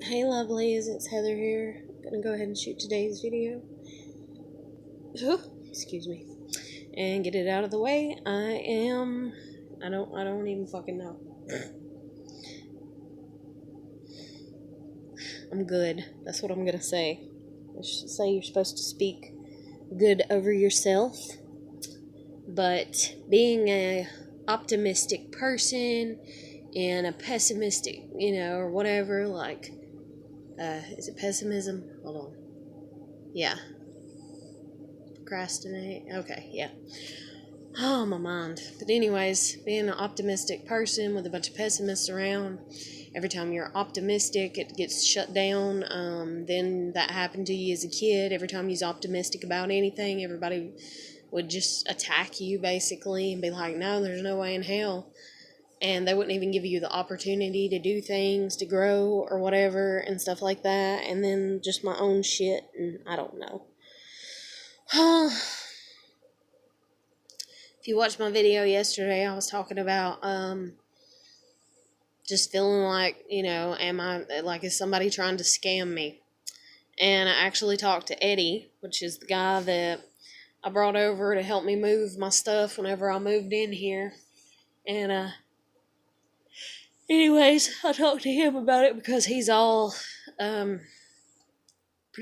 Hey lovelies, it's Heather here. Gonna go ahead and shoot today's video. Excuse me. And get it out of the way. I don't even fucking know. I'm good. That's what I'm gonna say. I should say you're supposed to speak good over yourself. But being a optimistic person and a pessimistic, or whatever, like, is it pessimism? Hold on. Yeah. Procrastinate. Okay, yeah. Oh, my mind. But anyways, being an optimistic person with a bunch of pessimists around, every time you're optimistic, it gets shut down. Then that happened to you as a kid. Every time you're optimistic about anything, everybody would just attack you, basically, and be like, no, there's no way in hell. And they wouldn't even give you the opportunity to do things, to grow, or whatever, and stuff like that. And then just my own shit, and I don't know. If you watched my video yesterday, I was talking about just feeling like, am I, like, is somebody trying to scam me? And I actually talked to Eddie, which is the guy that I brought over to help me move my stuff whenever I moved in here. And anyways, I talked to him about it because he's all pretty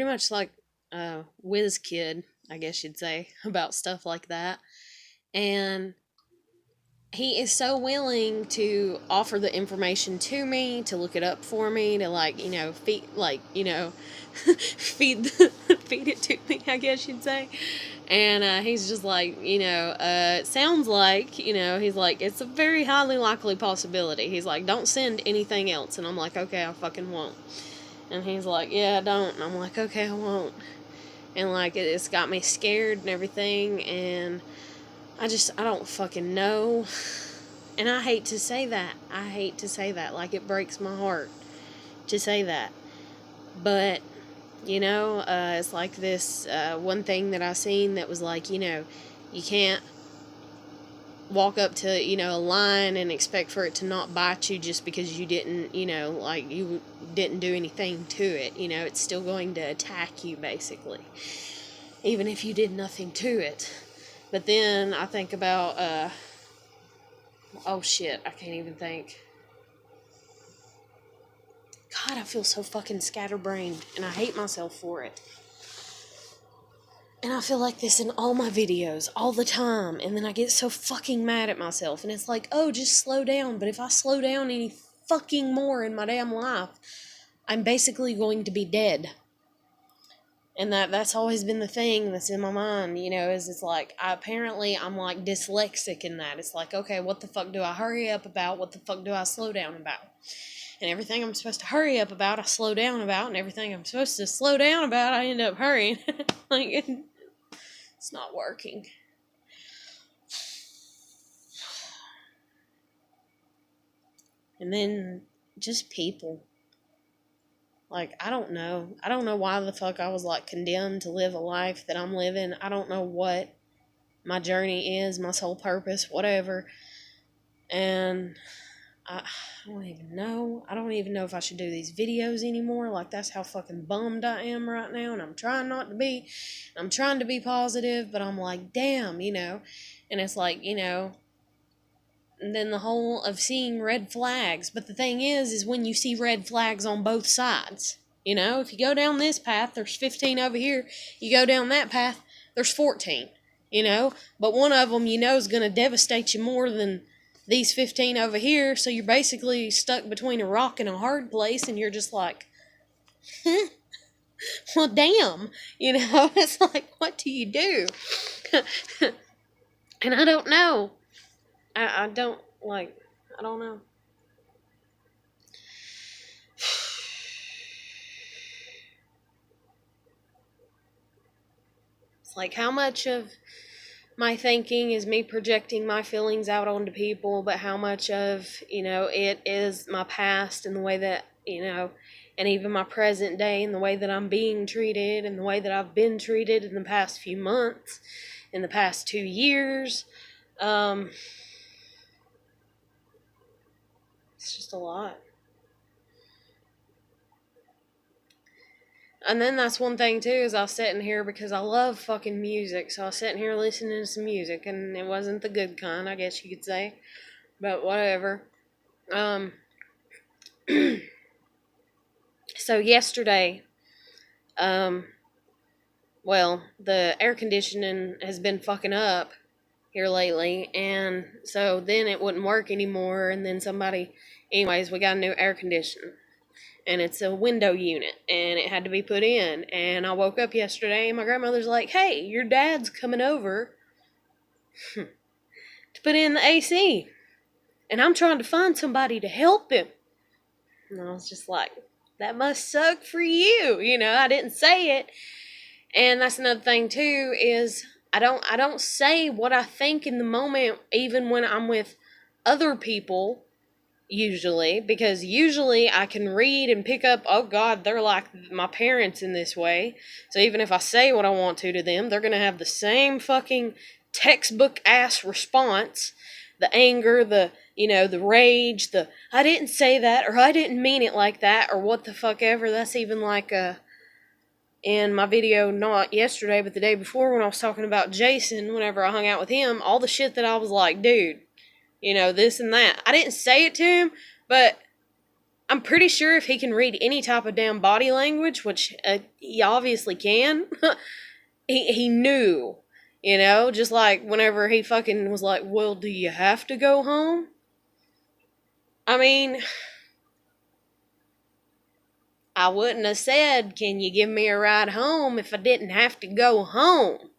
much like a whiz kid, I guess you'd say, about stuff like that. And he is so willing to offer the information to me, to look it up for me, to feed feed it to me, I guess you'd say. And he's just like, it sounds like, he's like, it's a very highly likely possibility. He's like, don't send anything else. And I'm like, okay, I fucking won't. And he's like, yeah, don't. And I'm like, okay, I won't. And like, it's got me scared and everything. And I don't fucking know. And I hate to say that. Like, it breaks my heart to say that. But, it's like this one thing that I seen that was like, you can't walk up to, a lion and expect for it to not bite you just because you didn't, you didn't do anything to it. It's still going to attack you, basically. Even if you did nothing to it. But then I think about, oh shit, I can't even think. God, I feel so fucking scatterbrained, and I hate myself for it. And I feel like this in all my videos, all the time, and then I get so fucking mad at myself, and it's like, oh, just slow down. But if I slow down any fucking more in my damn life, I'm basically going to be dead. And that's always been the thing that's in my mind, is it's like, I'm like dyslexic in that. It's like, okay, what the fuck do I hurry up about? What the fuck do I slow down about? And everything I'm supposed to hurry up about, I slow down about. And everything I'm supposed to slow down about, I end up hurrying. Like, it's not working. And then just people. Like, I don't know. I don't know why the fuck I was, like, condemned to live a life that I'm living. I don't know what my journey is, my sole purpose, whatever. And I don't even know. I don't even know if I should do these videos anymore. Like, that's how fucking bummed I am right now. And I'm trying not to be. I'm trying to be positive, but I'm like, damn, And it's like, and then the whole of seeing red flags. But the thing is when you see red flags on both sides. If you go down this path, there's 15 over here. You go down that path, there's 14. But one of them, is going to devastate you more than these 15 over here. So you're basically stuck between a rock and a hard place, and you're just like, well, damn. It's like, what do you do? And I don't know. I don't know. It's like, how much of my thinking is me projecting my feelings out onto people, but how much of, it is my past and the way that, and even my present day and the way that I'm being treated and the way that I've been treated in the past few months, in the past 2 years. It's just a lot. And then that's one thing too, is I was sitting here because I love fucking music. So I was sitting here listening to some music, and it wasn't the good kind, I guess you could say. But whatever. Um, so yesterday, um, well, the air conditioning has been fucking up here lately, and so then it wouldn't work anymore, and then anyways, we got a new air conditioner, and it's a window unit, and it had to be put in, and I woke up yesterday, and my grandmother's like, hey, your dad's coming over to put in the AC, and I'm trying to find somebody to help him. And I was just like, that must suck for you, I didn't say it. And that's another thing too, is I don't say what I think in the moment, even when I'm with other people, usually, because usually I can read and pick up, oh God, they're like my parents in this way. So even if I say what I want to them, they're going to have the same fucking textbook ass response. The anger, the rage, I didn't say that, or I didn't mean it like that, or what the fuck ever. That's even like in my video, not yesterday, but the day before, when I was talking about Jason, whenever I hung out with him, all the shit that I was like, dude, this and that. I didn't say it to him, but I'm pretty sure if he can read any type of damn body language, which he obviously can, he knew, just like whenever he fucking was like, well, do you have to go home? I mean, I wouldn't have said, can you give me a ride home, if I didn't have to go home.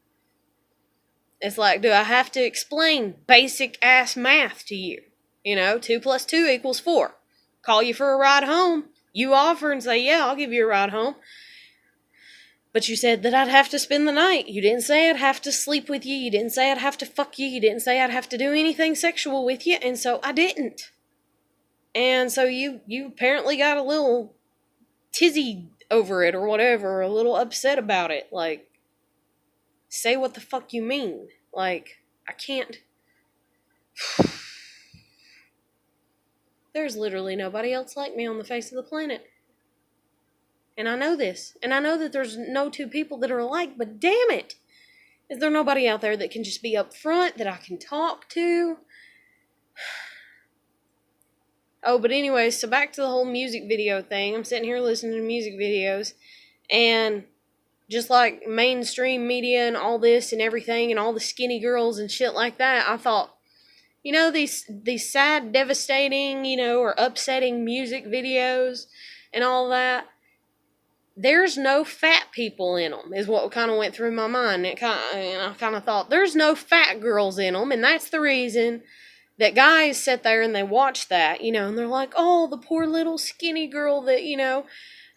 It's like, do I have to explain basic ass math to you? 2 + 2 = 4. Call you for a ride home. You offer and say, yeah, I'll give you a ride home. But you said that I'd have to spend the night. You didn't say I'd have to sleep with you. You didn't say I'd have to fuck you. You didn't say I'd have to do anything sexual with you. And so I didn't. And so you apparently got a little tizzy over it or whatever, a little upset about it. Like, say what the fuck you mean. Like, I can't. There's literally nobody else like me on the face of the planet. And I know this. And I know that there's no two people that are alike, but damn it! Is there nobody out there that can just be upfront, that I can talk to? Oh, but anyways, so back to the whole music video thing. I'm sitting here listening to music videos, and just like mainstream media and all this and everything and all the skinny girls and shit like that, I thought, these sad, devastating, or upsetting music videos and all that, there's no fat people in them, is what kind of went through my mind. I kind of thought, there's no fat girls in them, and that's the reason that guys sit there and they watch that, and they're like, oh, the poor little skinny girl that,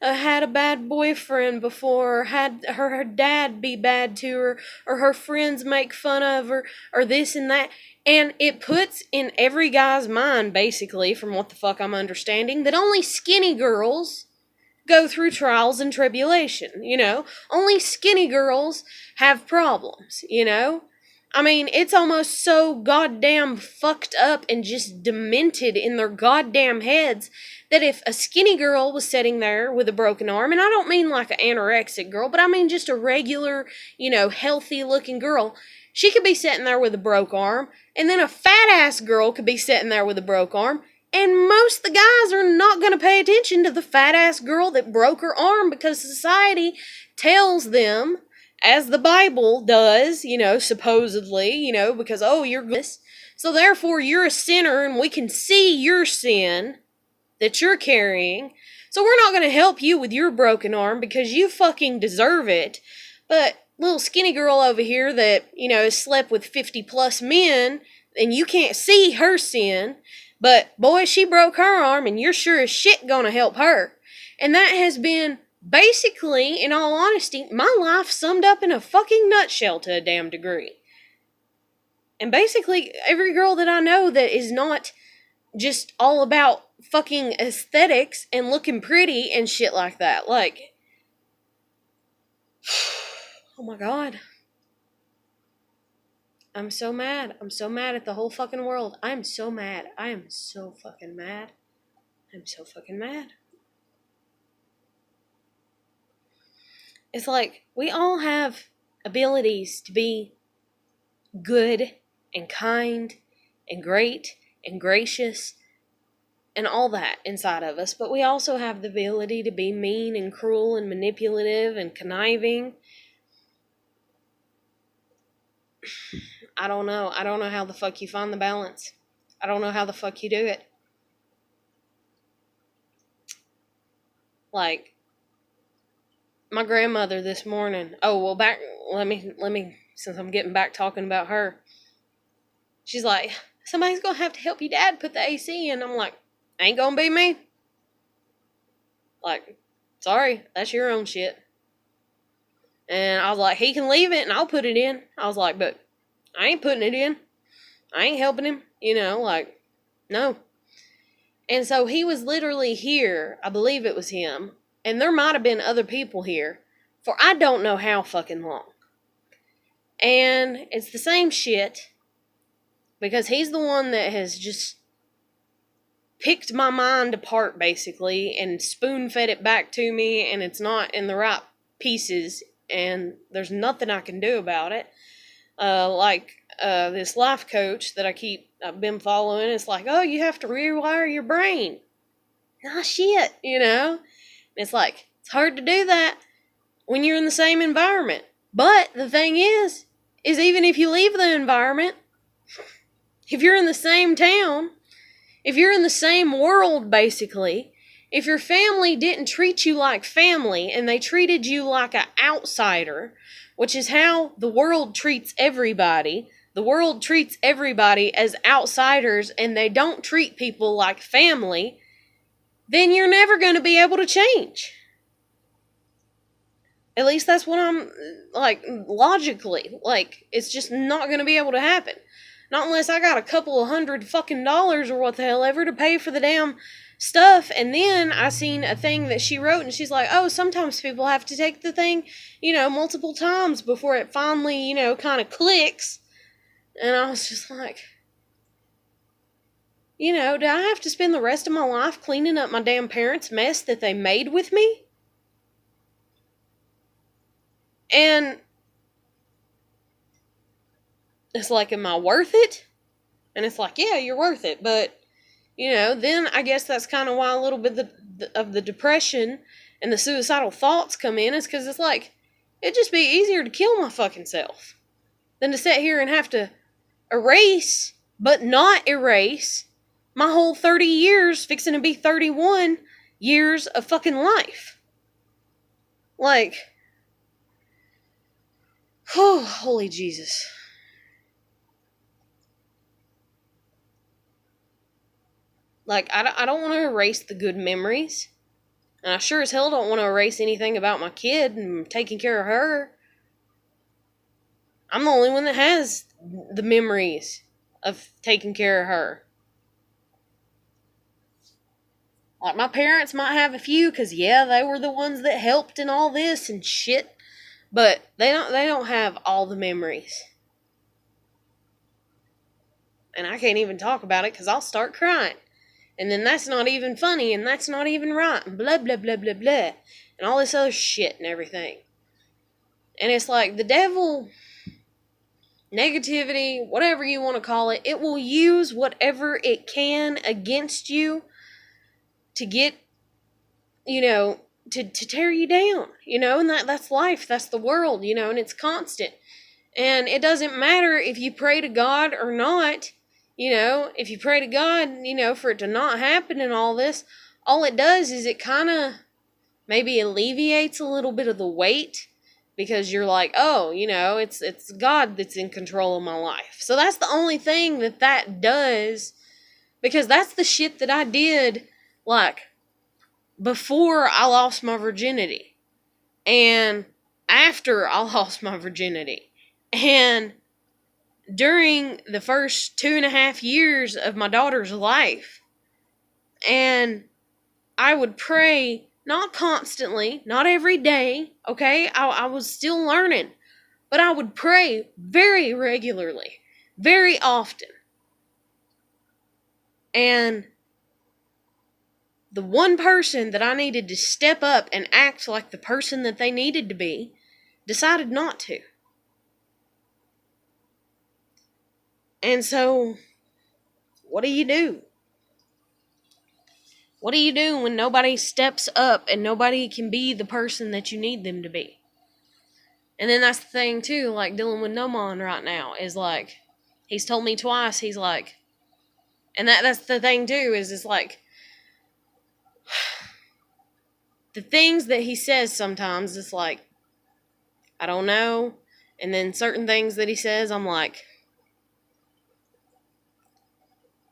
had a bad boyfriend before, or had her dad be bad to her, or her friends make fun of her, or this and that. And it puts in every guy's mind, basically, from what the fuck I'm understanding, that only skinny girls go through trials and tribulation, Only skinny girls have problems, I mean, it's almost so goddamn fucked up and just demented in their goddamn heads that if a skinny girl was sitting there with a broken arm, and I don't mean like an anorexic girl, but I mean just a regular, healthy looking girl, she could be sitting there with a broke arm, and then a fat ass girl could be sitting there with a broke arm, and most of the guys are not going to pay attention to the fat ass girl that broke her arm, because society tells them, as the Bible does, supposedly, because, oh, you're good. So therefore, you're a sinner, and we can see your sin that you're carrying. So we're not going to help you with your broken arm because you fucking deserve it. But little skinny girl over here that, has slept with 50 plus men, and you can't see her sin, but boy, she broke her arm, and you're sure as shit going to help her. And that has been, basically, in all honesty, my life summed up in a fucking nutshell to a damn degree. And basically, every girl that I know that is not just all about fucking aesthetics and looking pretty and shit like that. Like, oh my God. I'm so mad. I'm so mad at the whole fucking world. I'm so mad. I am so fucking mad. I'm so fucking mad. It's like we all have abilities to be good and kind and great and gracious and all that inside of us, but we also have the ability to be mean and cruel and manipulative and conniving. I don't know. I don't know how the fuck you find the balance. I don't know how the fuck you do it. Like, my grandmother this morning. Oh, well, let me, since I'm getting back talking about her. She's like, somebody's gonna have to help your dad put the AC in. I'm like, ain't gonna be me. Like, sorry, that's your own shit. And I was like, he can leave it and I'll put it in. I was like, but I ain't putting it in. I ain't helping him. Like, no. And so he was literally here. I believe it was him. And there might have been other people here for I don't know how fucking long. And it's the same shit. Because he's the one that has just picked my mind apart, basically, and spoon-fed it back to me, and it's not in the right pieces, and there's nothing I can do about it. This life coach that I've been following, it's like, oh, you have to rewire your brain. Nah, shit, It's like, it's hard to do that when you're in the same environment. But the thing is even if you leave the environment, if you're in the same town, if you're in the same world, basically, if your family didn't treat you like family and they treated you like an outsider, which is how the world treats everybody, the world treats everybody as outsiders and they don't treat people like family, then you're never going to be able to change. At least that's what I'm, logically, it's just not going to be able to happen. Not unless I got a couple of $100 fucking or what the hell ever to pay for the damn stuff. And then I seen a thing that she wrote and she's like, oh, sometimes people have to take the thing, multiple times before it finally, kind of clicks. And I was just like, do I have to spend the rest of my life cleaning up my damn parents' mess that they made with me? And it's like, am I worth it? And it's like, yeah, you're worth it. But, then I guess that's kind of why a little bit of the depression and the suicidal thoughts come in, is because it's like, it'd just be easier to kill my fucking self than to sit here and have to erase, but not erase, my whole 30 years, fixing to be 31 years of fucking life. Like, oh, holy Jesus. Like, I don't want to erase the good memories. And I sure as hell don't want to erase anything about my kid and taking care of her. I'm the only one that has the memories of taking care of her. Like, my parents might have a few, because, yeah, they were the ones that helped and all this and shit. But they don't have all the memories. And I can't even talk about it because I'll start crying. And then that's not even funny, and that's not even right, and blah, blah, blah, blah, blah. And all this other shit and everything. And it's like, the devil, negativity, whatever you want to call it, it will use whatever it can against you to get, to tear you down, and that's life, that's the world, and it's constant. And it doesn't matter if you pray to God or not. If you pray to God, for it to not happen and all this, all it does is it kind of maybe alleviates a little bit of the weight, because you're like, oh, it's God that's in control of my life. So that's the only thing that does, because that's the shit that I did, before I lost my virginity, and after I lost my virginity, and during the first 2.5 years of my daughter's life. And I would pray, not constantly, not every day, okay? I was still learning. But I would pray very regularly, very often. And the one person that I needed to step up and act like the person that they needed to be decided not to. And so, what do you do? What do you do when nobody steps up and nobody can be the person that you need them to be? And then that's the thing too, like dealing with Nomon right now is like, he's told me twice, he's like, and that's the thing too, is it's like, the things that he says sometimes, it's like, I don't know. And then certain things that he says, I'm like,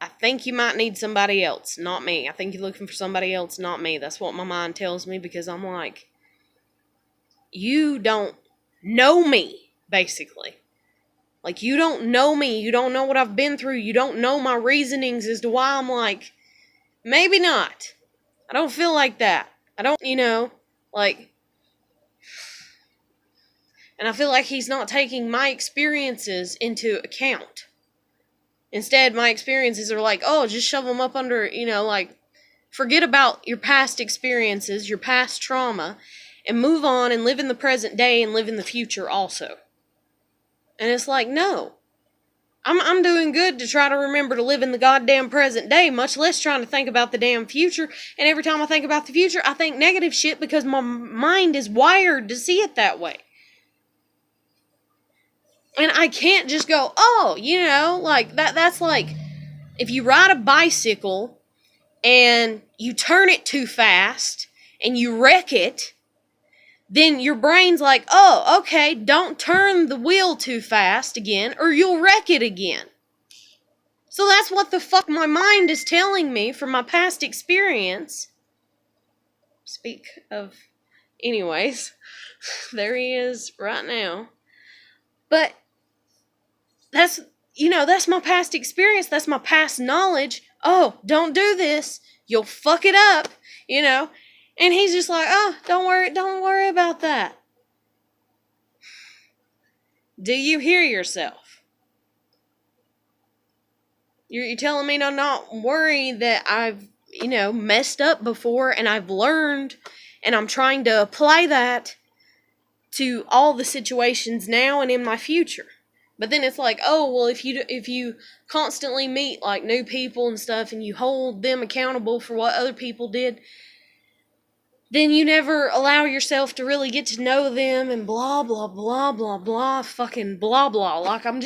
I think you might need somebody else, not me. I think you're looking for somebody else, not me. That's what my mind tells me, because I'm like, you don't know me, basically. Like, you don't know me. You don't know what I've been through. You don't know my reasonings as to why I'm like, maybe not. I don't feel like that. I don't, like, and I feel like he's not taking my experiences into account. Instead, my experiences are like, oh, just shove them up under, like, forget about your past experiences, your past trauma, and move on and live in the present day and live in the future also. And it's like, no. I'm doing good to try to remember to live in the goddamn present day, much less trying to think about the damn future. And every time I think about the future, I think negative shit because my mind is wired to see it that way. And I can't just go, oh, like that's like if you ride a bicycle and you turn it too fast and you wreck it, then your brain's like, oh, okay, don't turn the wheel too fast again or you'll wreck it again. So that's what the fuck my mind is telling me from my past experience. Speak of, anyways, there he is right now. But that's my past experience. That's my past knowledge. Oh, don't do this. You'll fuck it up, And he's just like, oh, don't worry about that. Do you hear yourself? You're telling me to not worry that I've, messed up before and I've learned and I'm trying to apply that to all the situations now and in my future. But then it's like, oh, well, if you constantly meet like new people and stuff and you hold them accountable for what other people did, then you never allow yourself to really get to know them and blah, blah, blah, blah, blah, fucking blah, blah. Like, I'm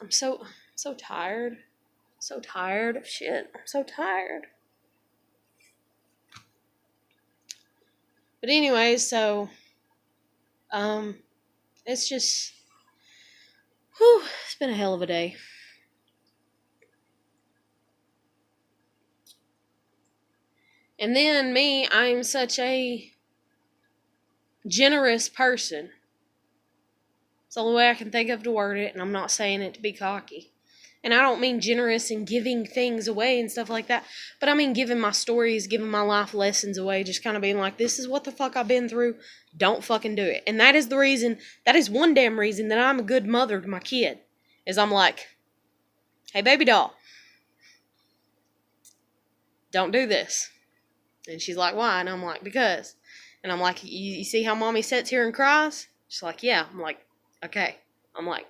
so tired. So tired of shit. I'm so tired. But anyway, so, it's just, it's been a hell of a day. And then me, I'm such a generous person. It's the only way I can think of to word it, and I'm not saying it to be cocky. And I don't mean generous in giving things away and stuff like that, but I mean giving my stories, giving my life lessons away, just kind of being like, this is what the fuck I've been through, don't fucking do it. And that is one damn reason that I'm a good mother to my kid, is I'm like, hey baby doll, don't do this. And she's like, why? And I'm like, because. And I'm like, you see how mommy sits here and cries? She's like, yeah. I'm like, okay. I'm like,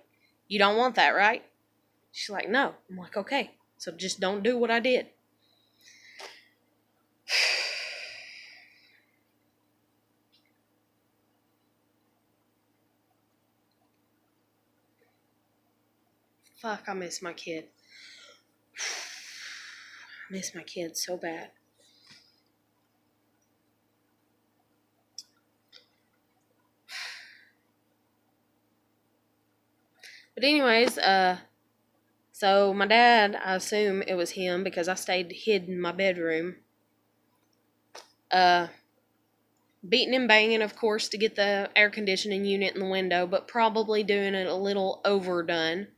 you don't want that, right? She's like, no. I'm like, okay. So just don't do what I did. Fuck, I miss my kid. I miss my kid so bad. But anyways, so my dad, I assume it was him because I stayed hid in my bedroom. Beating and banging, of course, to get the air conditioning unit in the window, but probably doing it a little overdone.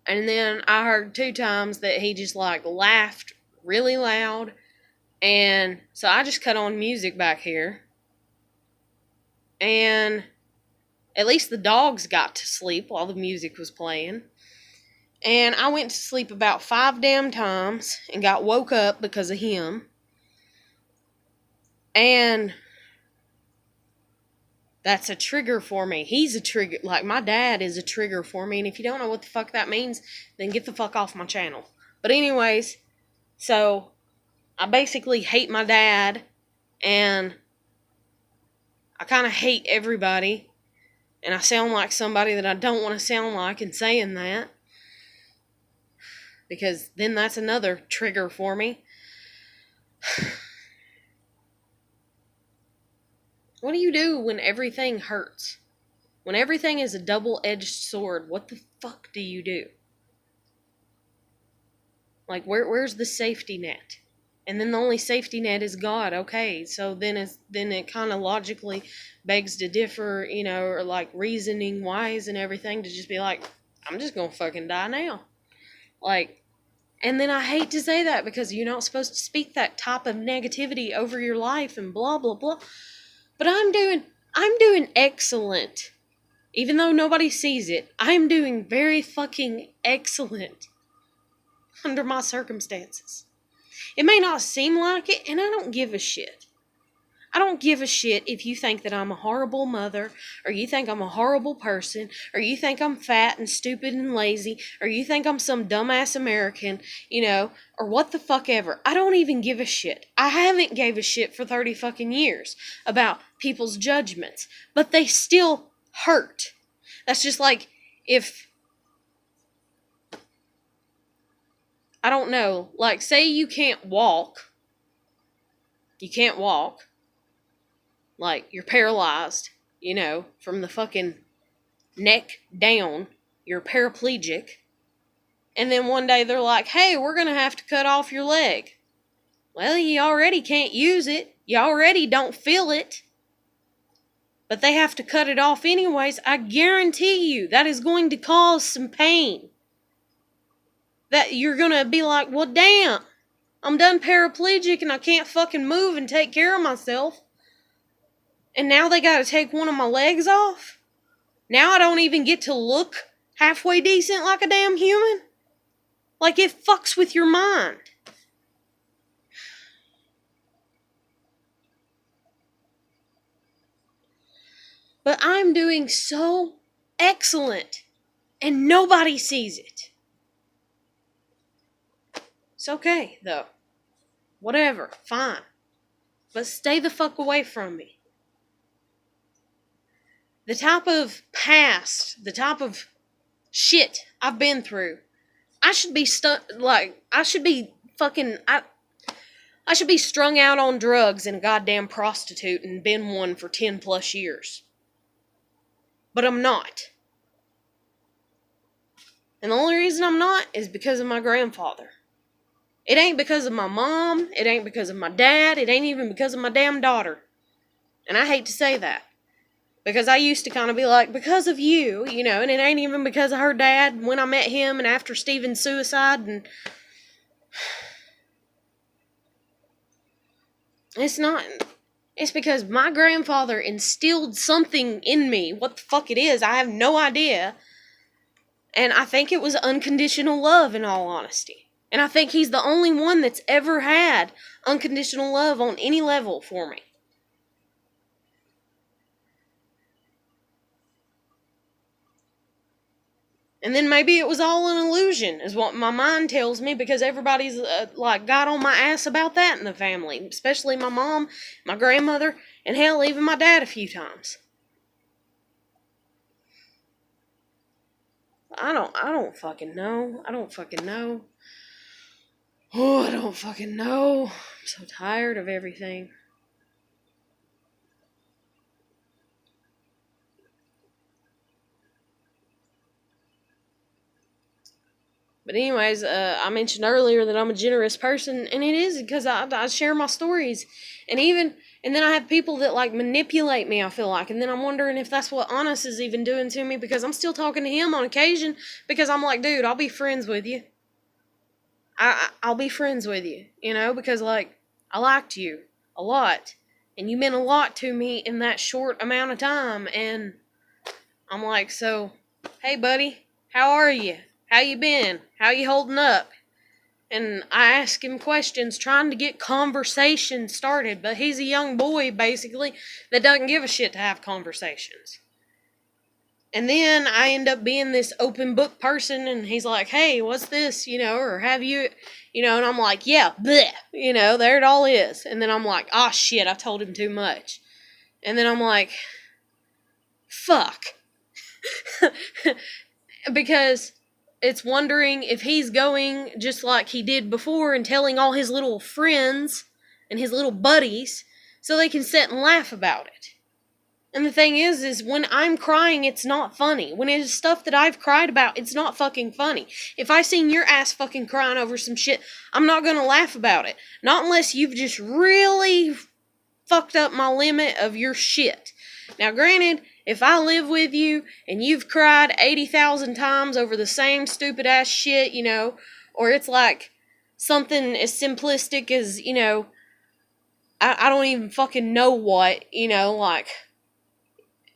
And then I heard 2 times that he just like laughed really loud. And so I just cut on music back here. And at least the dogs got to sleep while the music was playing. And I went to sleep about 5 damn times and got woke up because of him. And that's a trigger for me. He's a trigger. Like, my dad is a trigger for me. And if you don't know what the fuck that means, then get the fuck off my channel. But anyways, so I basically hate my dad. And I kind of hate everybody. And I sound like somebody that I don't want to sound like in saying that. Because then that's another trigger for me. What do you do when everything hurts? When everything is a double-edged sword, what the fuck do you do? Like, where's the safety net? And then the only safety net is God. Okay, so then it kind of logically begs to differ, you know, or like reasoning wise and everything, to just be like, I'm just gonna fucking die now. Like, and then I hate to say that, because you're not supposed to speak that type of negativity over your life and blah blah blah. But I'm doing excellent. Even though nobody sees it, I'm doing very fucking excellent under my circumstances. It may not seem like it, and I don't give a shit. I don't give a shit if you think that I'm a horrible mother, or you think I'm a horrible person, or you think I'm fat and stupid and lazy, or you think I'm some dumbass American, you know, or what the fuck ever. I don't even give a shit. I haven't gave a shit for 30 fucking years about people's judgments, but they still hurt. That's just like if, I don't know, like, say you can't walk. You can't walk. Like, you're paralyzed, you know, from the fucking neck down. You're paraplegic. And then one day they're like, hey, we're going to have to cut off your leg. Well, you already can't use it. You already don't feel it. But they have to cut it off anyways. I guarantee you that is going to cause some pain. That you're going to be like, well, damn, I'm done paraplegic and I can't fucking move and take care of myself. And now they got to take one of my legs off? Now I don't even get to look halfway decent like a damn human? Like, it fucks with your mind. But I'm doing so excellent, and nobody sees it. It's okay, though. Whatever, fine. But stay the fuck away from me. The type of past, the type of shit I've been through, I should be I should be strung out on drugs and a goddamn prostitute and been one for 10 plus years. But I'm not. And the only reason I'm not is because of my grandfather. It ain't because of my mom. It ain't because of my dad. It ain't even because of my damn daughter. And I hate to say that. Because I used to kind of be like, because of you, you know, and it ain't even because of her dad when I met him and after Steven's suicide. And it's not. It's because my grandfather instilled something in me. What the fuck it is, I have no idea. And I think it was unconditional love, in all honesty. And I think he's the only one that's ever had unconditional love on any level for me. And then maybe it was all an illusion, is what my mind tells me, because everybody's got on my ass about that in the family. Especially my mom, my grandmother, and hell, even my dad a few times. I don't fucking know. I don't fucking know. Oh, I don't fucking know. I'm so tired of everything. But anyways, I mentioned earlier that I'm a generous person, and it is because I share my stories. And then I have people that like manipulate me, I feel like. And then I'm wondering if that's what Honest is even doing to me, because I'm still talking to him on occasion, because I'm like, dude, I'll be friends with you. I'll be friends with you, you know, because like, I liked you a lot. And you meant a lot to me in that short amount of time. And I'm like, so, hey buddy, how are you? How you been? How you holding up? And I ask him questions trying to get conversation started, but he's a young boy, basically, that doesn't give a shit to have conversations. And then I end up being this open book person, and he's like, hey, what's this, or have you, and I'm like, yeah, bleh, there it all is. And then I'm like, oh shit, I told him too much. And then I'm like, fuck. Because it's wondering if he's going just like he did before and telling all his little friends and his little buddies so they can sit and laugh about it. And the thing is when I'm crying, it's not funny. When it's stuff that I've cried about, it's not fucking funny. If I seen your ass fucking crying over some shit, I'm not gonna laugh about it. Not unless you've just really fucked up my limit of your shit. Now, granted, if I live with you and you've cried 80,000 times over the same stupid ass shit, or it's like something as simplistic as, I don't even fucking know what,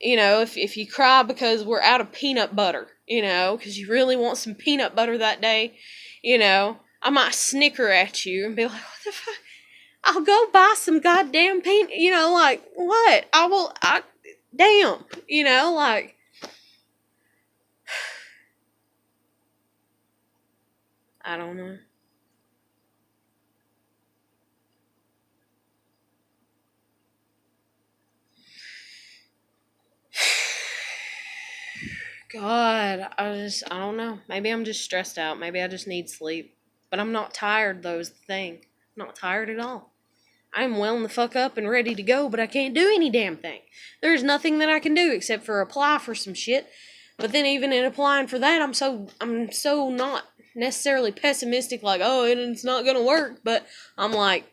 if you cry because we're out of peanut butter, because you really want some peanut butter that day, I might snicker at you and be like, what the fuck? I'll go buy some goddamn peanut, what? Damn, I don't know. God, I don't know. Maybe I'm just stressed out. Maybe I just need sleep. But I'm not tired, though, is the thing. I'm not tired at all. I'm welling the fuck up and ready to go, but I can't do any damn thing. There's nothing that I can do except for apply for some shit. But then even in applying for that, I'm so not necessarily pessimistic, like, oh, it's not gonna work, but I'm like,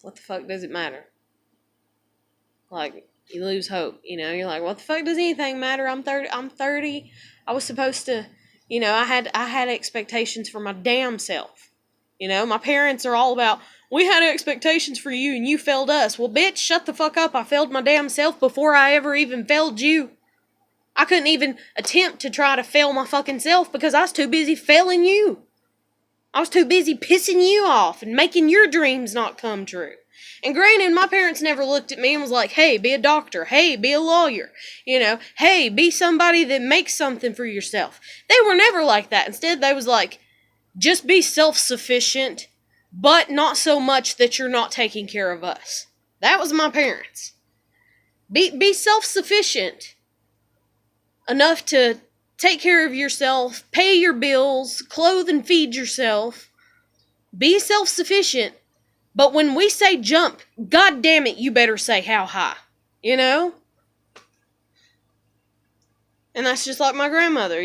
what the fuck does it matter? Like, you lose hope, you're like, what the fuck does anything matter? I'm 30. I was supposed to, I had expectations for my damn self. My parents are all about, we had expectations for you and you failed us. Well, bitch, shut the fuck up. I failed my damn self before I ever even failed you. I couldn't even attempt to try to fail my fucking self because I was too busy failing you. I was too busy pissing you off and making your dreams not come true. And granted, my parents never looked at me and was like, hey, be a doctor. Hey, be a lawyer. Hey, be somebody that makes something for yourself. They were never like that. Instead, they was like, just be self-sufficient, but not so much that you're not taking care of us. That was my parents. Be self-sufficient enough to take care of yourself, pay your bills, clothe and feed yourself. Be self-sufficient, but when we say jump, god damn it, you better say how high, And that's just like my grandmother,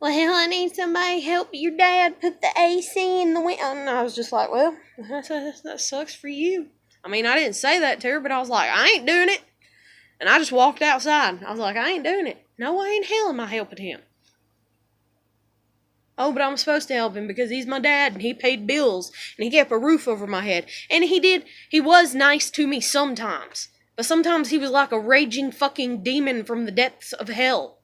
Well, hell, I need somebody to help your dad put the AC in the window. And I was just like, well, that sucks for you. I mean, I didn't say that to her, but I was like, I ain't doing it. And I just walked outside. I was like, I ain't doing it. No way in hell am I helping him. Oh, but I'm supposed to help him because he's my dad and he paid bills and he kept a roof over my head. And he was nice to me sometimes. But sometimes he was like a raging fucking demon from the depths of hell.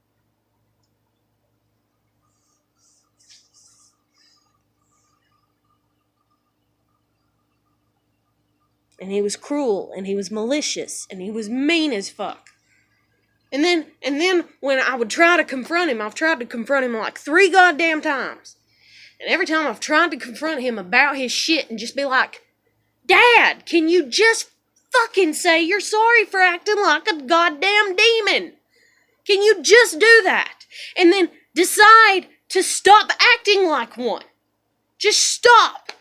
And he was cruel and he was malicious and he was mean as fuck. And then when I would try to confront him, I've tried to confront him like 3 goddamn times. And every time I've tried to confront him about his shit and just be like, Dad, can you just fucking say you're sorry for acting like a goddamn demon? Can you just do that? And then decide to stop acting like one. Just stop.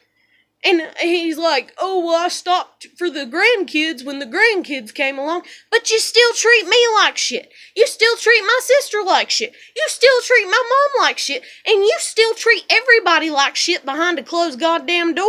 And he's like, oh, well, I stopped for the grandkids when the grandkids came along, but you still treat me like shit. You still treat my sister like shit. You still treat my mom like shit. And you still treat everybody like shit behind a closed goddamn door.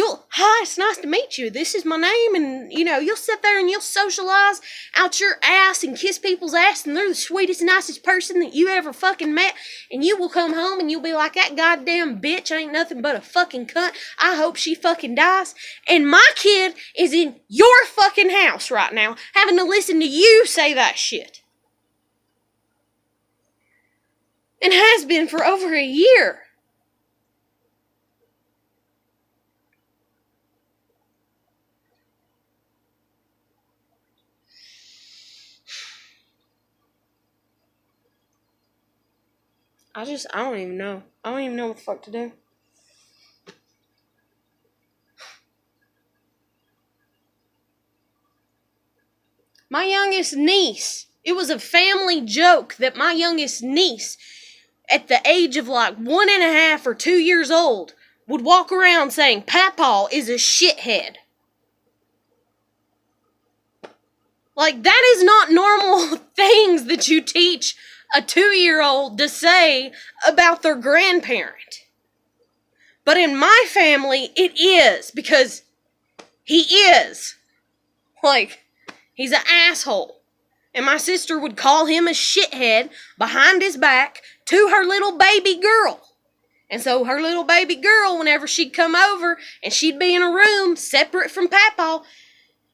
Hi, it's nice to meet you. This is my name. And, you'll sit there and you'll socialize out your ass and kiss people's ass. And they're the sweetest, nicest person that you ever fucking met. And you will come home and you'll be like, that goddamn bitch ain't nothing but a fucking cunt. I hope she fucking dies. And my kid is in your fucking house right now having to listen to you say that shit. And has been for over a year. I don't even know. I don't even know what the fuck to do. My youngest niece, it was a family joke that my youngest niece, at the age of like 1.5 or 2 years old, would walk around saying, Papaw is a shithead. Like, that is not normal things that you teach a 2-year-old to say about their grandparent. But in my family, it is, because he is. Like, he's an asshole. And my sister would call him a shithead behind his back to her little baby girl. And so her little baby girl, whenever she'd come over and she'd be in a room separate from Papaw,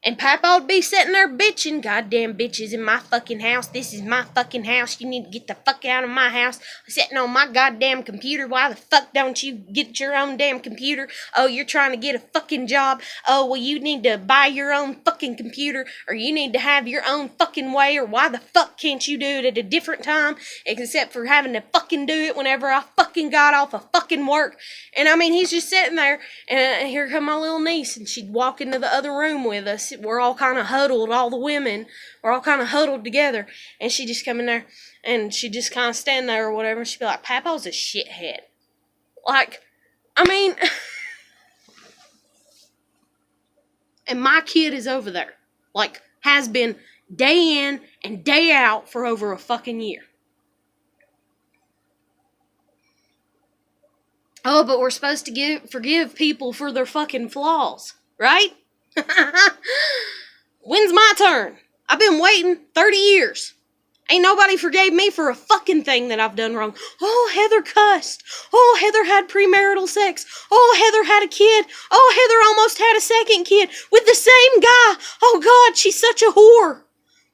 and Papa'd be sitting there bitching, goddamn bitches in my fucking house. This is my fucking house. You need to get the fuck out of my house. I'm sitting on my goddamn computer. Why the fuck don't you get your own damn computer? Oh, you're trying to get a fucking job. Oh, well, you need to buy your own fucking computer, or you need to have your own fucking way, or why the fuck can't you do it at a different time, except for having to fucking do it whenever I fucking got off of fucking work. And I mean, he's just sitting there, and here come my little niece, and she'd walk into the other room with us. We're all kind of huddled, all the women, we're all kind of huddled together, and she'd just come in there, and she'd just kind of stand there or whatever, and she'd be like, Papaw's a shithead. Like, I mean, and my kid is over there, like, has been day in and day out for over a fucking year. Oh, but we're supposed to forgive people for their fucking flaws, right? When's my turn? I've been waiting 30 years. Ain't nobody forgave me for a fucking thing that I've done wrong. Oh, Heather cussed. Oh, Heather had premarital sex. Oh, Heather had a kid. Oh, Heather almost had a second kid with the same guy. Oh, God, she's such a whore.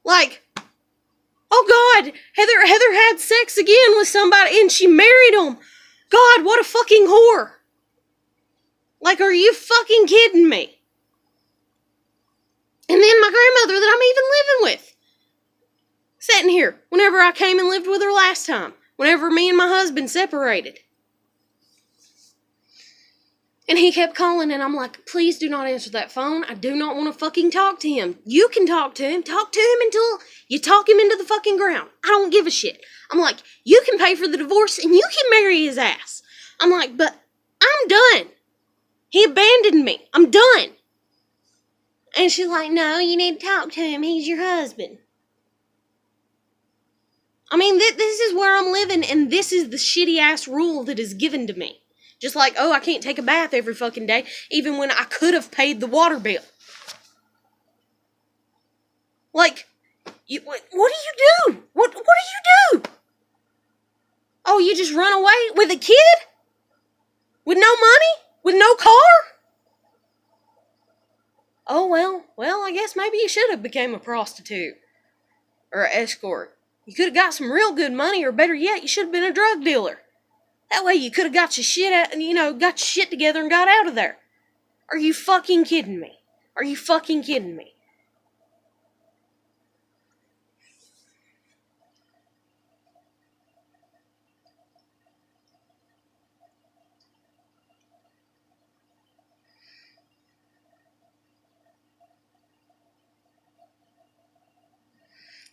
Like, oh, God, Heather had sex again with somebody and she married him. God, what a fucking whore. Like, are you fucking kidding me? And then my grandmother that I'm even living with, sitting here whenever I came and lived with her last time, whenever me and my husband separated. And he kept calling, and I'm like, please do not answer that phone. I do not want to fucking talk to him. You can talk to him. Talk to him until you talk him into the fucking ground. I don't give a shit. I'm like, you can pay for the divorce, and you can marry his ass. I'm like, but I'm done. He abandoned me. I'm done. And she's like, no, you need to talk to him. He's your husband. I mean, this is where I'm living, and this is the shitty-ass rule that is given to me. Just like, oh, I can't take a bath every fucking day, even when I could have paid the water bill. Like, what do you do? What do you do? Oh, you just run away with a kid? With no money? With no car? Oh, well, I guess maybe you should have became a prostitute. Or an escort. You could have got some real good money, or better yet, you should have been a drug dealer. That way you could have got your shit out, got your shit together and got out of there. Are you fucking kidding me? Are you fucking kidding me?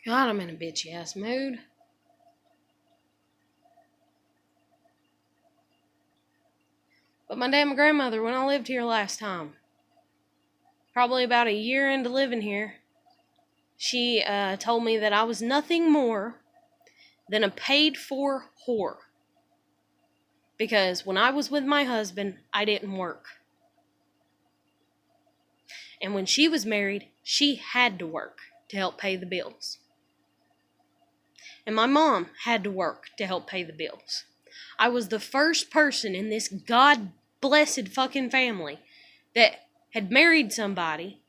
God, I'm in a bitchy ass mood. But my damn grandmother, when I lived here last time, probably about a year into living here, she told me that I was nothing more than a paid-for whore. Because when I was with my husband, I didn't work. And when she was married, she had to work to help pay the bills. And my mom had to work to help pay the bills. I was the first person in this God-blessed fucking family that had married somebody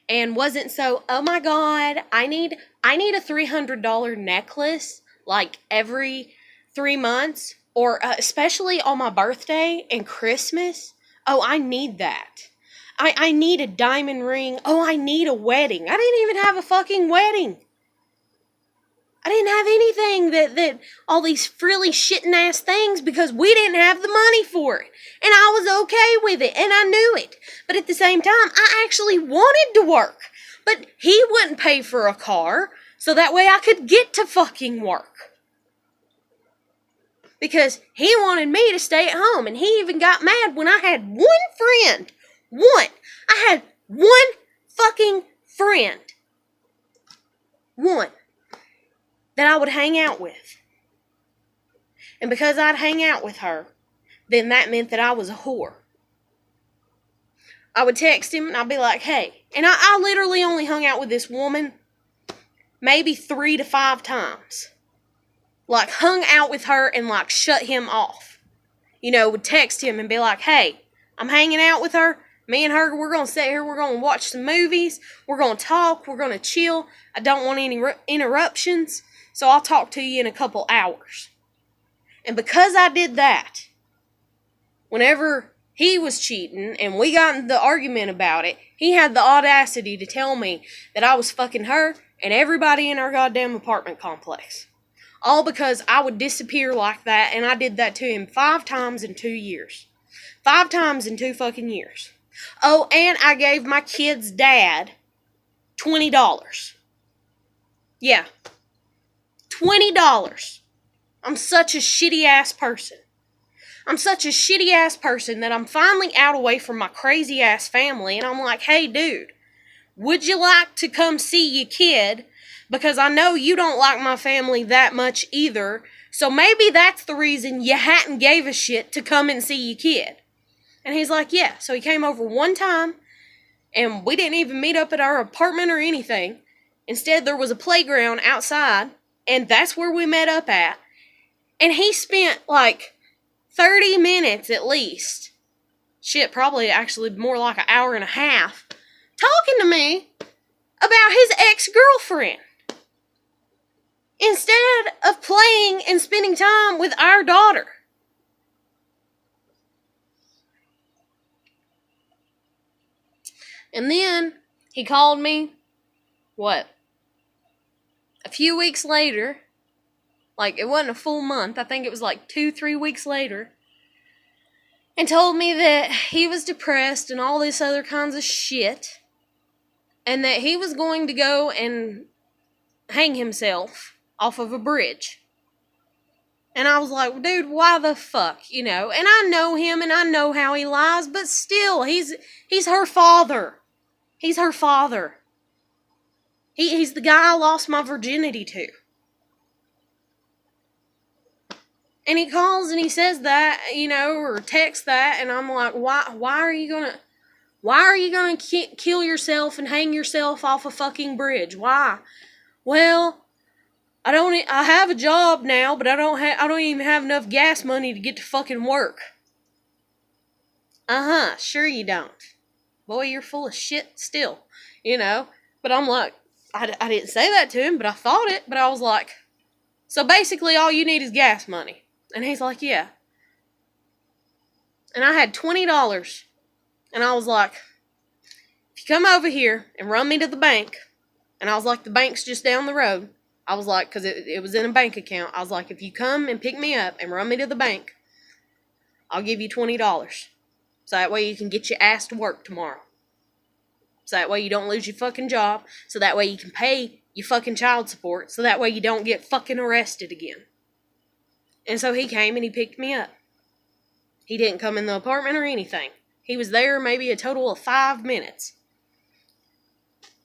and wasn't so, oh my God, I need a $300 necklace like every 3 months, or especially on my birthday and Christmas. Oh, I need that. I need a diamond ring. Oh, I need a wedding. I didn't even have a fucking wedding. I didn't have anything that all these frilly shitting ass things because we didn't have the money for it. And I was okay with it and I knew it. But at the same time, I actually wanted to work. But he wouldn't pay for a car so that way I could get to fucking work. Because he wanted me to stay at home, and he even got mad when I had one friend. One. I had one fucking friend. One. That I would hang out with. And because I'd hang out with her, then that meant that I was a whore. I would text him and I'd be like, hey. And I literally only hung out with this woman maybe 3 to 5 times. Like, hung out with her and, like, shut him off. You know, would text him and be like, hey, I'm hanging out with her. Me and her, we're going to sit here. We're going to watch some movies. We're going to talk. We're going to chill. I don't want any interruptions. So I'll talk to you in a couple hours. And because I did that, whenever he was cheating and we got in the argument about it, he had the audacity to tell me that I was fucking her and everybody in our goddamn apartment complex. All because I would disappear like that, and I did that to him 5 times in 2 years. 5 times in 2 fucking years. Oh, and I gave my kid's dad $20. Yeah. $20. I'm such a shitty ass person. I'm such a shitty ass person that I'm finally out away from my crazy ass family, and I'm like, hey dude, would you like to come see your kid? Because I know you don't like my family that much either, so maybe that's the reason you hadn't gave a shit to come and see your kid. And he's like, yeah. So he came over one time, and we didn't even meet up at our apartment or anything. Instead, there was a playground outside, and that's where we met up at. And he spent like 30 minutes at least, shit, probably actually more like an hour and a half, talking to me about his ex-girlfriend. Instead of playing and spending time with our daughter. And then he called me, a few weeks later, like it wasn't a full month, I think it was like 2-3 weeks later, and told me that he was depressed and all this other kinds of shit, and that he was going to go and hang himself off of a bridge. And I was like, dude, why the fuck, you know? And I know him and I know how he lies, but still, he's her father. He's her father. He's the guy I lost my virginity to. And he calls and he says that, you know, or texts that, and I'm like, why are you gonna kill yourself and hang yourself off a fucking bridge? Why? Well, I have a job now, but I don't even have enough gas money to get to fucking work. Sure you don't. Boy, you're full of shit still, you know? But I'm like, I didn't say that to him, but I thought it, but I was like, so basically all you need is gas money. And he's like, yeah. And I had $20, and I was like, if you come over here and run me to the bank, and I was like, the bank's just down the road. I was like, because it was in a bank account. I was like, if you come and pick me up and run me to the bank, I'll give you $20. So that way you can get your ass to work tomorrow. So that way you don't lose your fucking job. So that way you can pay your fucking child support. So that way you don't get fucking arrested again. And so he came and he picked me up. He didn't come in the apartment or anything. He was there maybe a total of 5 minutes.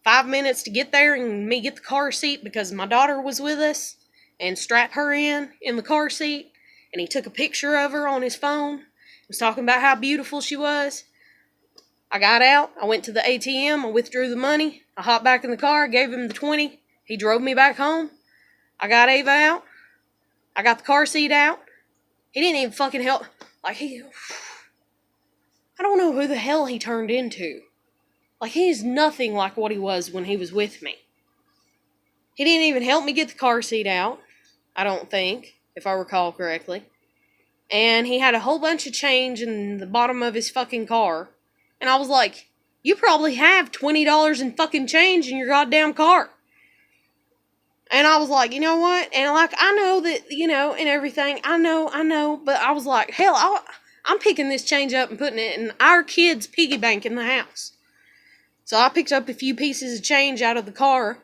5 minutes to get there and me get the car seat because my daughter was with us and strap her in the car seat. And he took a picture of her on his phone. He was talking about how beautiful she was. I got out. I went to the ATM. I withdrew the money. I hopped back in the car. Gave him the 20. He drove me back home. I got Ava out. I got the car seat out. He didn't even fucking help. I don't know who the hell he turned into. Like, he is nothing like what he was when he was with me. He didn't even help me get the car seat out, I don't think, if I recall correctly. And he had a whole bunch of change in the bottom of his fucking car. And I was like, you probably have $20 in fucking change in your goddamn car. And I was like, you know what? And like, I know that, and everything. I know. But I was like, hell, I'm picking this change up and putting it in our kids' piggy bank in the house. So I picked up a few pieces of change out of the car.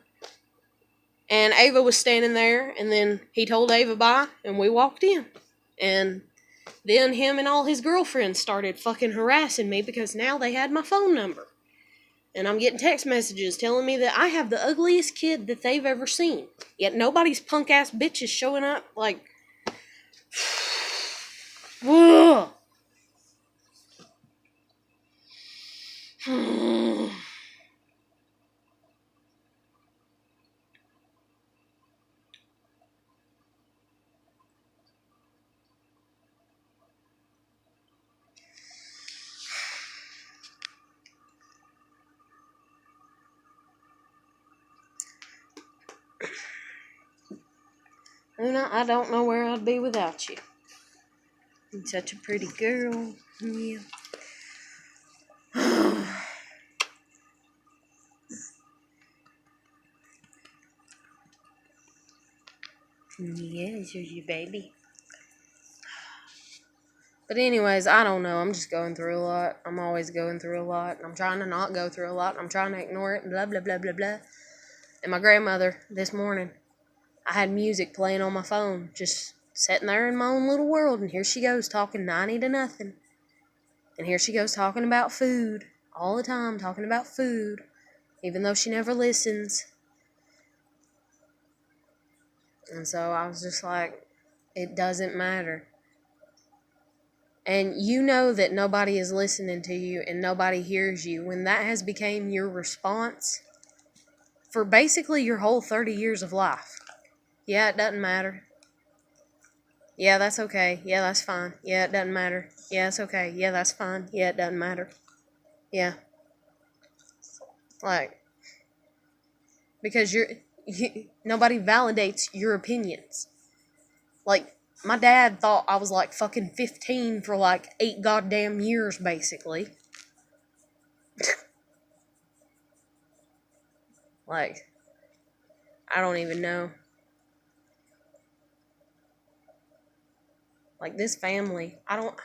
And Ava was standing there. And then he told Ava bye. And we walked in. And then him and all his girlfriends started fucking harassing me because now they had my phone number. And I'm getting text messages telling me that I have the ugliest kid that they've ever seen. Yet nobody's punk ass bitch is showing up. Like, ugh. Una, I don't know where I'd be without you. You're such a pretty girl. Yeah. Yes, you're your baby. But anyways, I don't know. I'm just going through a lot. I'm always going through a lot. I'm trying to not go through a lot. I'm trying to ignore it. Blah, blah, blah, blah, blah. And my grandmother, this morning, I had music playing on my phone. Just sitting there in my own little world. And here she goes talking 90 to nothing. And here she goes talking about food. All the time talking about food. Even though she never listens. And so I was just like, it doesn't matter. And you know that nobody is listening to you and nobody hears you when that has become your response for basically your whole 30 years of life. Yeah, it doesn't matter. Yeah, that's okay. Yeah, that's fine. Yeah, it doesn't matter. Yeah, it's okay. Yeah, that's fine. Yeah, it doesn't matter. Yeah. Like, because nobody validates your opinions. Like, my dad thought I was like fucking 15 for like 8 goddamn years, basically. Like, I don't even know. Like, this family, I don't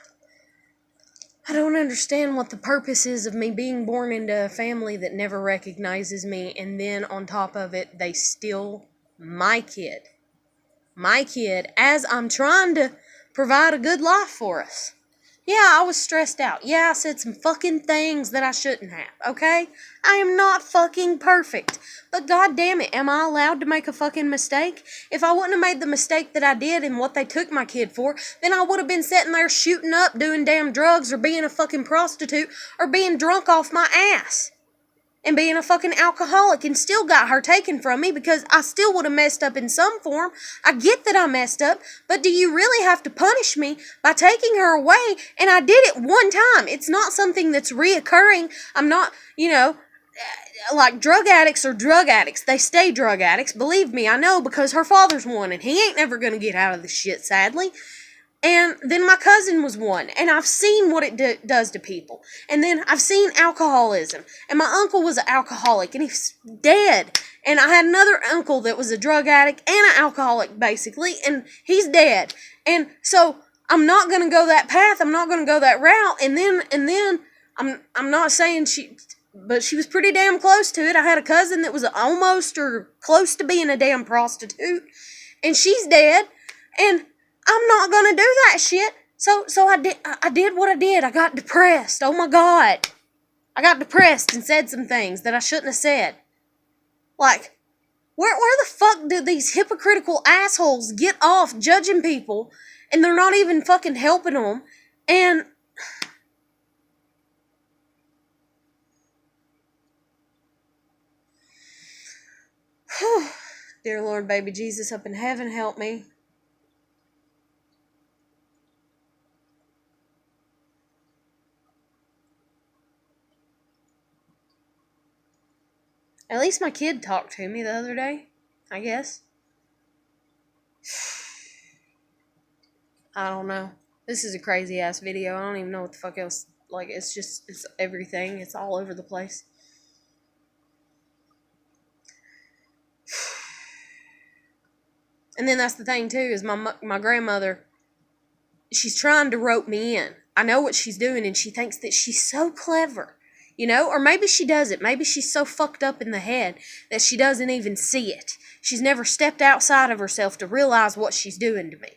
understand what the purpose is of me being born into a family that never recognizes me, and then on top of it, they steal my kid. My kid, as I'm trying to provide a good life for us. Yeah, I was stressed out. Yeah, I said some fucking things that I shouldn't have, okay? I am not fucking perfect. But god damn it, am I allowed to make a fucking mistake? If I wouldn't have made the mistake that I did and what they took my kid for, then I would have been sitting there shooting up, doing damn drugs, or being a fucking prostitute, or being drunk off my ass. And being a fucking alcoholic and still got her taken from me because I still would have messed up in some form. I get that I messed up, but do you really have to punish me by taking her away? And I did it one time. It's not something that's reoccurring. I'm not, like drug addicts are drug addicts. They stay drug addicts. Believe me, I know because her father's one and he ain't never going to get out of the shit, sadly. And then my cousin was one, and I've seen what it does to people. And then I've seen alcoholism, and my uncle was an alcoholic, and he's dead. And I had another uncle that was a drug addict and an alcoholic, basically, and he's dead. And so I'm not gonna go that path. I'm not gonna go that route. And then I'm not saying but she was pretty damn close to it. I had a cousin that was almost or close to being a damn prostitute, and she's dead. And I'm not gonna do that shit. So I did what I did. I got depressed. Oh my god. I got depressed and said some things that I shouldn't have said. Like, where the fuck do these hypocritical assholes get off judging people and they're not even fucking helping them? And dear Lord, baby Jesus up in heaven, help me. At least my kid talked to me the other day, I guess. I don't know. This is a crazy ass video. I don't even know what the fuck else. Like, it's everything. It's all over the place. And then that's the thing, too, is my grandmother, she's trying to rope me in. I know what she's doing, and she thinks that she's so clever, you know? Or maybe she doesn't. Maybe she's so fucked up in the head that she doesn't even see it. She's never stepped outside of herself to realize what she's doing to me.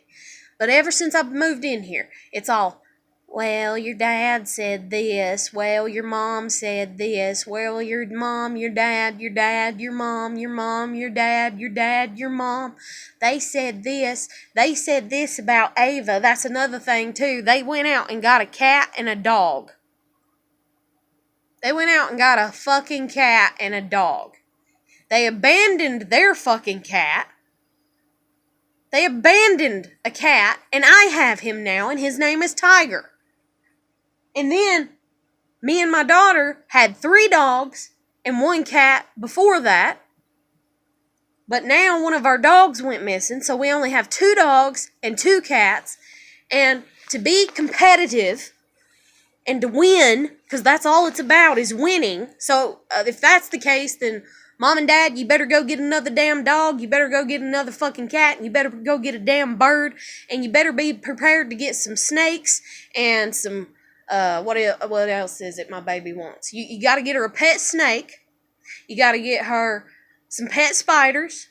But ever since I've moved in here, it's all, well, your dad said this. Well, your mom said this. Well, your mom, your dad, your dad, your mom, your mom, your dad, your dad, your mom. They said this. They said this about Ava. That's another thing, too. They went out and got a cat and a dog. They went out and got a fucking cat and a dog. They abandoned their fucking cat. They abandoned a cat, and I have him now, and his name is Tiger. And then, me and my daughter had 3 dogs and 1 cat before that. But now one of our dogs went missing, so we only have 2 dogs and 2 cats. And to be competitive and to win, because that's all it's about, is winning. So if that's the case, then Mom and Dad, you better go get another damn dog, you better go get another fucking cat, and you better go get a damn bird, and you better be prepared to get some snakes and some... what else is it my baby wants? You got to get her a pet snake. You got to get her some pet spiders.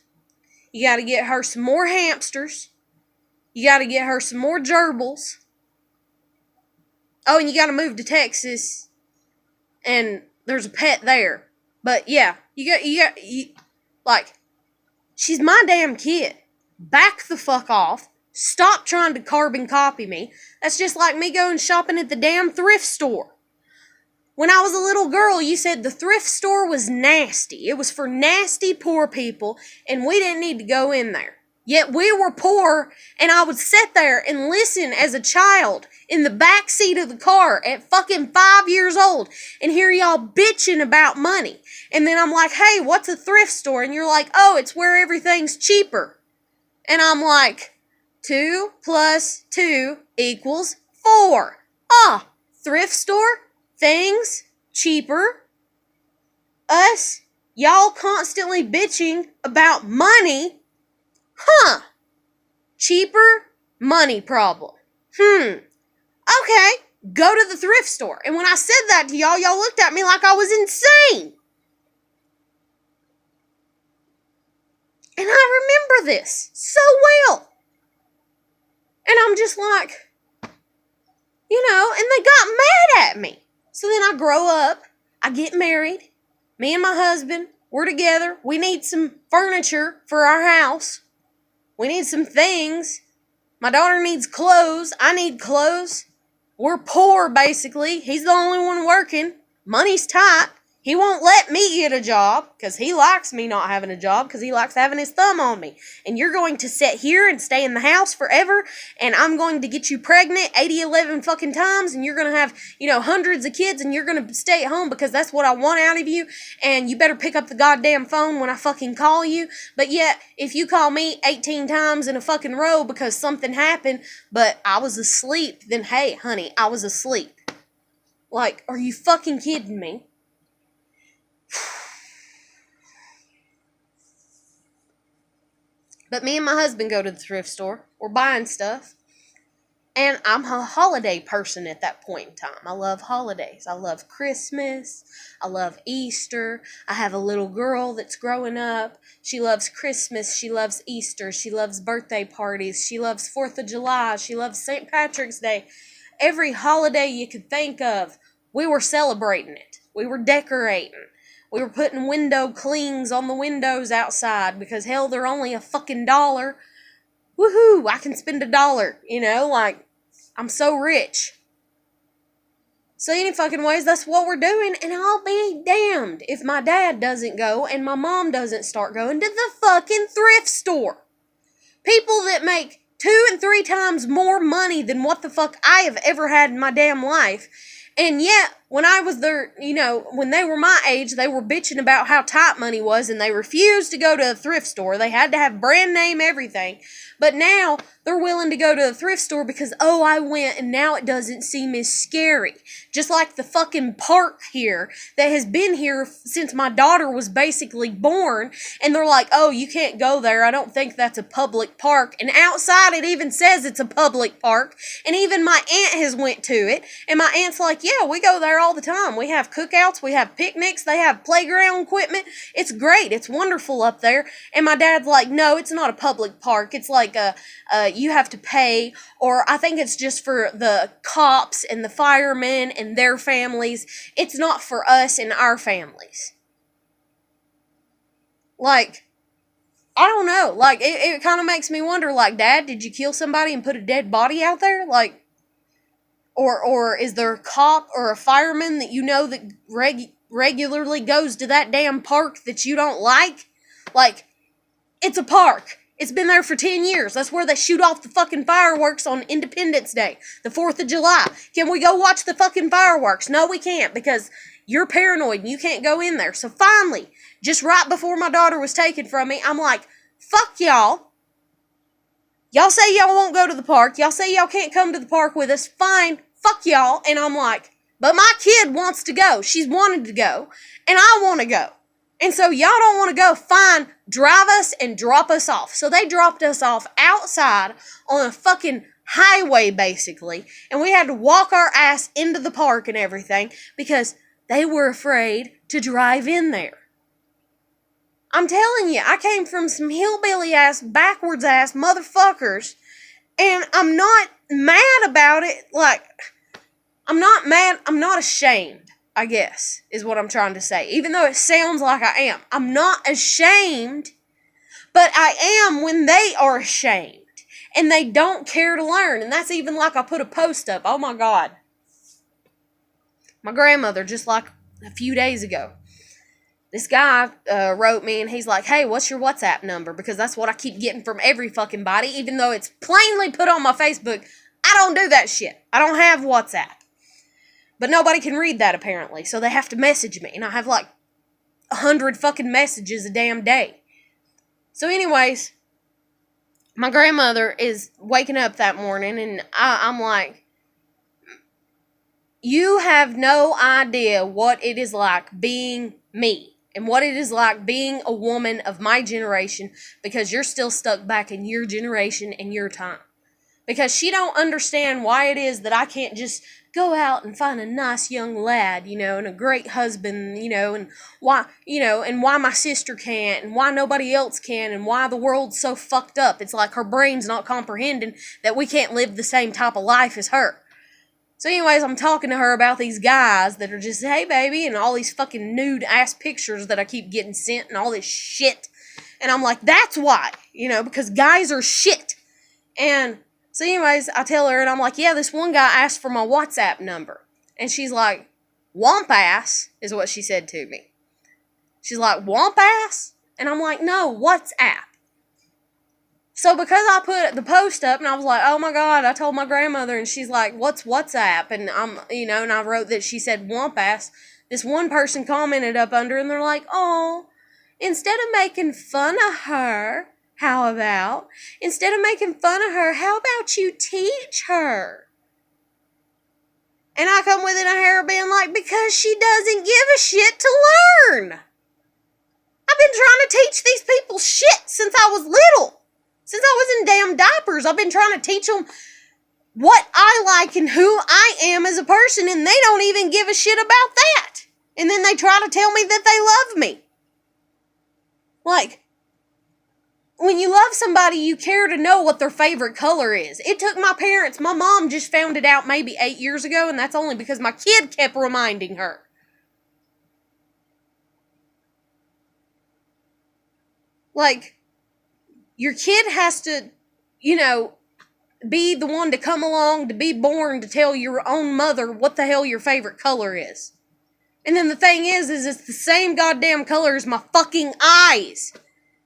You got to get her some more hamsters. You got to get her some more gerbils. Oh, and you got to move to Texas, and there's a pet there. But yeah, like, she's my damn kid. Back the fuck off. Stop trying to carbon copy me. That's just like me going shopping at the damn thrift store. When I was a little girl, you said the thrift store was nasty. It was for nasty poor people, and we didn't need to go in there. Yet we were poor, and I would sit there and listen as a child in the back seat of the car at fucking 5 years old and hear y'all bitching about money. And then I'm like, hey, what's a thrift store? And you're like, oh, it's where everything's cheaper. And I'm like... 2 + 2 = 4. Ah, thrift store, things, cheaper. Us, y'all constantly bitching about money. Huh. Cheaper, money problem. Okay, go to the thrift store. And when I said that to y'all, y'all looked at me like I was insane. And I remember this so well. And I'm just like, you know, and they got mad at me. So then I grow up, I get married, me and my husband, we're together, we need some furniture for our house, we need some things, my daughter needs clothes, I need clothes, we're poor basically, he's the only one working, money's tight. He won't let me get a job because he likes me not having a job because he likes having his thumb on me. And you're going to sit here and stay in the house forever, and I'm going to get you pregnant 11 fucking times, and you're going to have, you know, hundreds of kids, and you're going to stay at home because that's what I want out of you, and you better pick up the goddamn phone when I fucking call you. But yet, if you call me 18 times in a fucking row because something happened, but I was asleep, then hey, honey, I was asleep. Like, are you fucking kidding me? But me and my husband go to the thrift store. We're buying stuff. And I'm a holiday person at that point in time. I love holidays. I love Christmas. I love Easter. I have a little girl that's growing up. She loves Christmas. She loves Easter. She loves birthday parties. She loves 4th of July. She loves St. Patrick's Day. Every holiday you could think of, we were celebrating it. We were decorating. We were putting window clings on the windows outside because, hell, they're only a fucking $1. Woohoo, I can spend $1, you know, like, I'm so rich. So any fucking ways, that's what we're doing, and I'll be damned if my dad doesn't go and my mom doesn't start going to the fucking thrift store. People that make 2 and 3 times more money than what the fuck I have ever had in my damn life. And yet, when I was their, when they were my age, they were bitching about how tight money was and they refused to go to a thrift store. They had to have brand name everything. But now they're willing to go to a thrift store because, oh, I went and now it doesn't seem as scary. Just like the fucking park here that has been here since my daughter was basically born. And they're like, oh, you can't go there. I don't think that's a public park. And outside it even says it's a public park. And even my aunt has went to it. And my aunt's like, yeah, we go there all the time. We have cookouts. We have picnics. They have playground equipment. It's great. It's wonderful up there. And my dad's like, no, it's not a public park. It's like you have to pay, or I think it's just for the cops and the firemen and their families. It's not for us and our families. Like, I don't know. Like, it kind of makes me wonder, like, Dad, did you kill somebody and put a dead body out there? Like, or is there a cop or a fireman that you know that regularly goes to that damn park that you don't like? Like, it's a park. It's been there for 10 years. That's where they shoot off the fucking fireworks on Independence Day, the 4th of July. Can we go watch the fucking fireworks? No, we can't, because you're paranoid and you can't go in there. So finally, just right before my daughter was taken from me, I'm like, fuck y'all. Y'all say y'all won't go to the park. Y'all say y'all can't come to the park with us. Fine. Fuck y'all. And I'm like, but my kid wants to go. She's wanted to go. And I want to go. And so y'all don't want to go. Fine. Drive us and drop us off. So they dropped us off outside on a fucking highway, basically. And we had to walk our ass into the park and everything because they were afraid to drive in there. I'm telling you, I came from some hillbilly ass, backwards ass motherfuckers, and I'm not mad about it. Like, I'm not mad, I'm not ashamed, I guess, is what I'm trying to say. Even though it sounds like I am. I'm not ashamed, but I am when they are ashamed, and they don't care to learn. And that's even like I put a post up. Oh my God. My grandmother, just like a few days ago, this guy wrote me and he's like, hey, what's your WhatsApp number? Because that's what I keep getting from every fucking body, even though it's plainly put on my Facebook. I don't do that shit. I don't have WhatsApp. But nobody can read that apparently, so they have to message me. And I have like 100 fucking messages a damn day. So anyways, my grandmother is waking up that morning and I'm like, you have no idea what it is like being me. And what it is like being a woman of my generation, because you're still stuck back in your generation and your time. Because she don't understand why it is that I can't just go out and find a nice young lad, and a great husband, and why, and why my sister can't, and why nobody else can, and why the world's so fucked up. It's like her brain's not comprehending that we can't live the same type of life as her. So anyways, I'm talking to her about these guys that are just, hey baby, and all these fucking nude ass pictures that I keep getting sent and all this shit. And I'm like, that's why, because guys are shit. And so anyways, I tell her and I'm like, yeah, this one guy asked for my WhatsApp number. And she's like, womp ass is what she said to me. She's like, womp ass? And I'm like, no, WhatsApp. So because I put the post up and I was like, oh my God, I told my grandmother and she's like, what's WhatsApp? And and I wrote that she said womp ass. This one person commented up under and they're like, oh, instead of making fun of her, how about you teach her? And I come within a hair of being like, because she doesn't give a shit to learn. I've been trying to teach these people shit since I was little. Since I was in damn diapers, I've been trying to teach them what I like and who I am as a person, and they don't even give a shit about that. And then they try to tell me that they love me. Like, when you love somebody, you care to know what their favorite color is. It took my parents, my mom just found it out maybe 8 years ago, and that's only because my kid kept reminding her. Like, your kid has to, be the one to come along, to be born, to tell your own mother what the hell your favorite color is. And then the thing is it's the same goddamn color as my fucking eyes.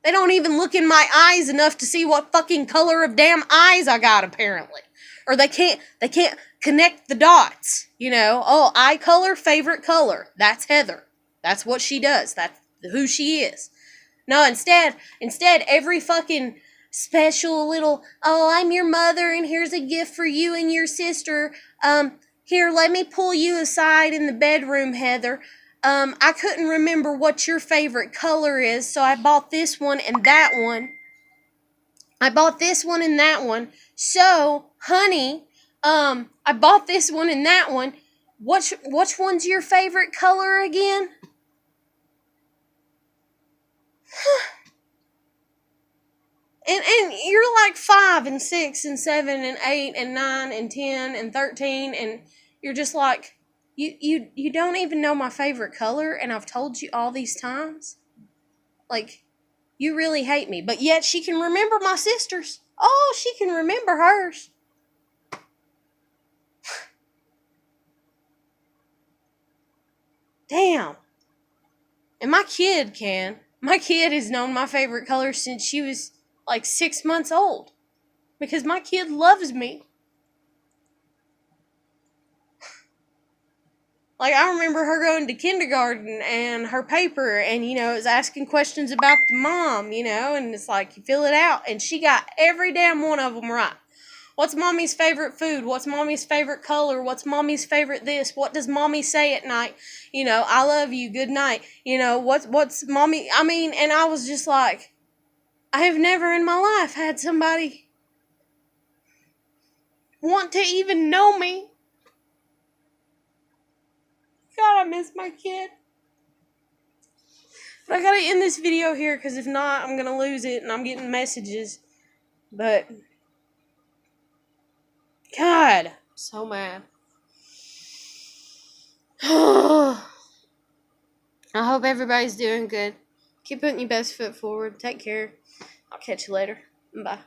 They don't even look in my eyes enough to see what fucking color of damn eyes I got, apparently. or they can't connect the dots, you know. Oh, eye color, favorite color. That's Heather. That's what she does. That's who she is. No, instead every fucking special little, oh, I'm your mother and here's a gift for you and your sister. Here, let me pull you aside in the bedroom, Heather. I couldn't remember what your favorite color is, so I bought this one and that one. I bought this one and that one. So, honey, I bought this one and that one. Which one's your favorite color again? And you're like 5 and 6 and 7 and 8 and 9 and 10 and 13, and you're just like, you don't even know my favorite color, and I've told you all these times. Like, you really hate me. But yet she can remember my sister's. Oh, she can remember hers. Damn. And my kid can. My kid has known my favorite color since she was like 6 months old. Because my kid loves me. Like, I remember her going to kindergarten and her paper, and, you know, it was asking questions about the mom, you know, and it's like, you fill it out, and she got every damn one of them right. What's mommy's favorite food? What's mommy's favorite color? What's mommy's favorite this? What does mommy say at night? You know, I love you, good night. You know, what's mommy, I mean, and I was just like, I have never in my life had somebody want to even know me. God, I miss my kid. But I gotta end this video here, because if not, I'm gonna lose it, and I'm getting messages. But, God, so mad. I hope everybody's doing good. Keep putting your best foot forward. Take care. I'll catch you later. Bye.